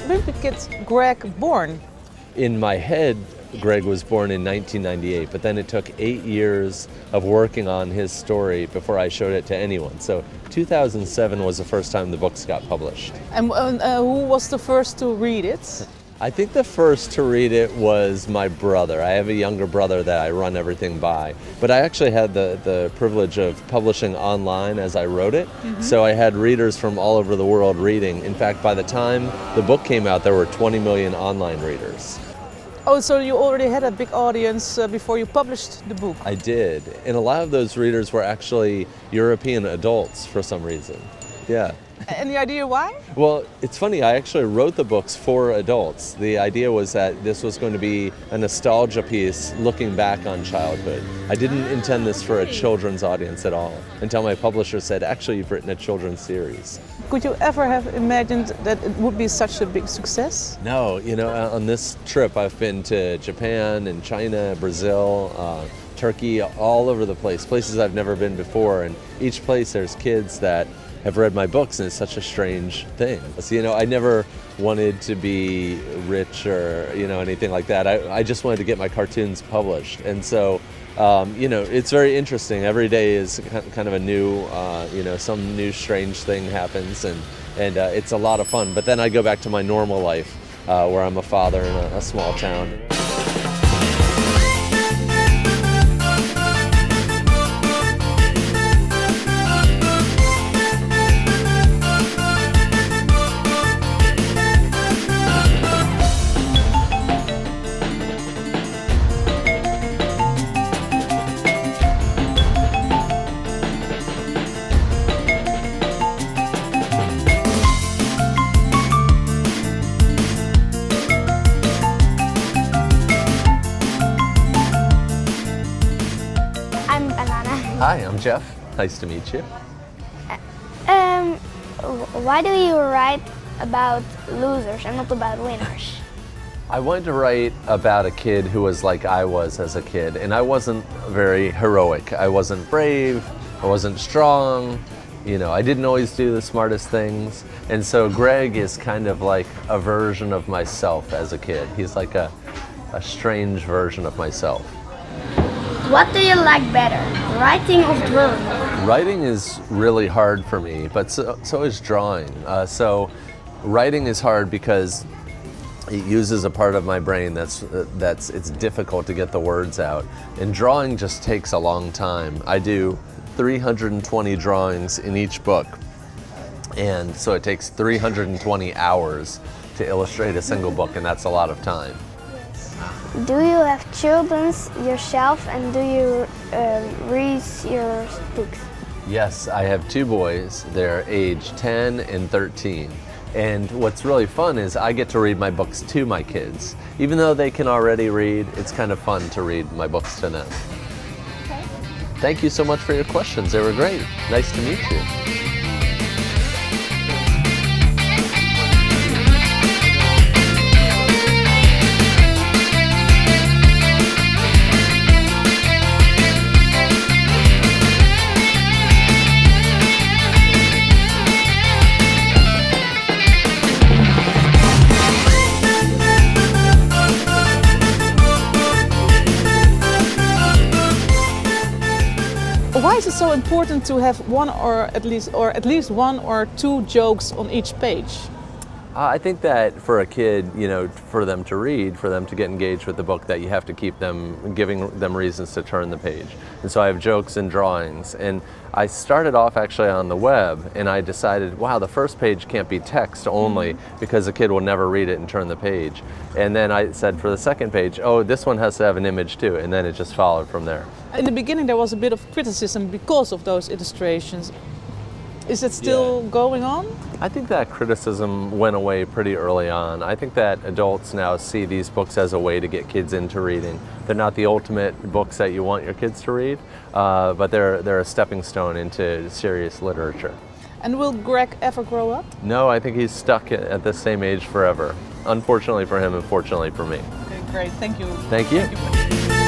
was Wimpy Greg born? In my head, Greg was born in 1998, but then it took 8 years of working on his story before I showed it to anyone. So 2007 was the first time the books got published. And who was the first to read it? I think the first to read it was my brother. I have a younger brother that I run everything by. But I actually had the privilege of publishing online as I wrote it. Mm-hmm. So I had readers from all over the world reading. In fact, by the time the book came out, there were 20 million online readers. Oh, so you already had a big audience before you published the book? I did. And a lot of those readers were actually European adults for some reason. Yeah. Any idea why? Well, it's funny, I actually wrote the books for adults. The idea was that this was going to be a nostalgia piece looking back on childhood. I didn't intend this for a children's audience at all, until my publisher said, actually, you've written a children's series. Could you ever have imagined that it would be such a big success? No, you know, on this trip I've been to Japan and China, Brazil, Turkey, all over the place, places I've never been before, and each place there's kids that have read my books, and it's such a strange thing. So, you know, I never wanted to be rich or, you know, anything like that. I just wanted to get my cartoons published. And so, you know, it's very interesting. Every day is kind of a new, you know, some new strange thing happens, and it's a lot of fun. But then I go back to my normal life, where I'm a father in a small town. Hi, I'm Jeff. Nice to meet you. Why do you write about losers and not about winners? I wanted to write about a kid who was like I was as a kid, and I wasn't very heroic. I wasn't brave, I wasn't strong, you know, I didn't always do the smartest things. And so Greg is kind of like a version of myself as a kid. He's like a strange version of myself. What do you like better, writing or drawing? Writing is really hard for me, but so is drawing. So writing is hard because it uses a part of my brain it's difficult to get the words out. And drawing just takes a long time. I do 320 drawings in each book, and so it takes 320 hours to illustrate a single book, and that's a lot of time. Do you have children yourself, and do you read your books? Yes, I have two boys. They're age 10 and 13. And what's really fun is I get to read my books to my kids. Even though they can already read, it's kind of fun to read my books to them. Okay. Thank you so much for your questions. They were great. Nice to meet you. Why is it so important to have one or at least one or two jokes on each page? I think that for a kid, you know, for them to read, for them to get engaged with the book, that you have to keep them, giving them reasons to turn the page. And so I have jokes and drawings. And I started off actually on the web, and I decided, wow, the first page can't be text only because a kid will never read it and turn the page. And then I said for the second page, oh, this one has to have an image too. And then it just followed from there. In the beginning there was a bit of criticism because of those illustrations. Is it still going on? I think that criticism went away pretty early on. I think that adults now see these books as a way to get kids into reading. They're not the ultimate books that you want your kids to read, but they're a stepping stone into serious literature. And will Greg ever grow up? No, I think he's stuck at the same age forever. Unfortunately for him and fortunately for me. Okay, great. Thank you. Thank you. Thank you.